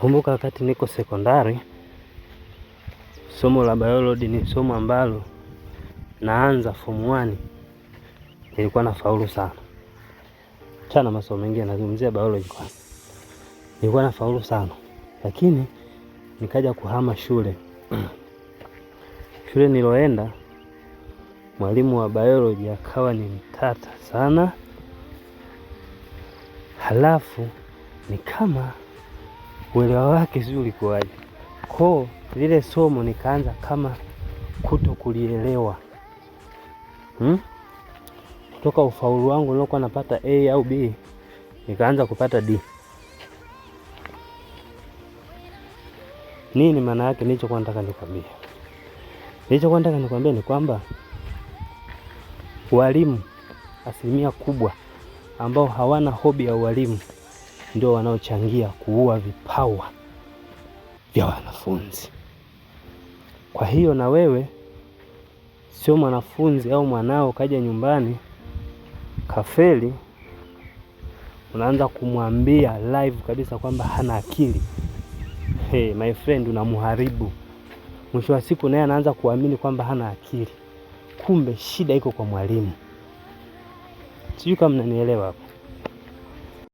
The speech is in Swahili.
Nakumbuka wakati niko sekondari, somo la biology ni somo ambalo naanza form 1 nilikuwa nafaulu sana. Chana masomo mengine, nazungumzia biology kwanza. Nilikuwa nafaulu sana. Lakini nikaja kuhama shule. Shule niloenda, mwalimu wa biology akawa ni mtata sana. Halafu ni kama uelewa wake sijui ulikuwaje. Kwa lile somo nikaanza kama kuto kulielewa. Kutoka ufaulu wangu nilikuwa napata A au B, nikaanza kupata D. Nini maana yake? Nilichokuwa nataka nikwambie. Nilichokuwa nataka nikwambie ni kwamba walimu asilimia kubwa ambao hawana hobi ya walimu ndio wanaochangia kuua vipawa vya wanafunzi. Kwa hiyo na wewe sio mwanafunzi au mwanao kaja nyumbani kafeli, unaanza kumwambia live kabisa kwamba hana akili. Hey, my friend, unamuharibu. Mwisho wa siku naye anaanza kuamini kwamba hana akili. Kumbe shida iko kwa mwalimu. Sijui kama mnanielewa hapo.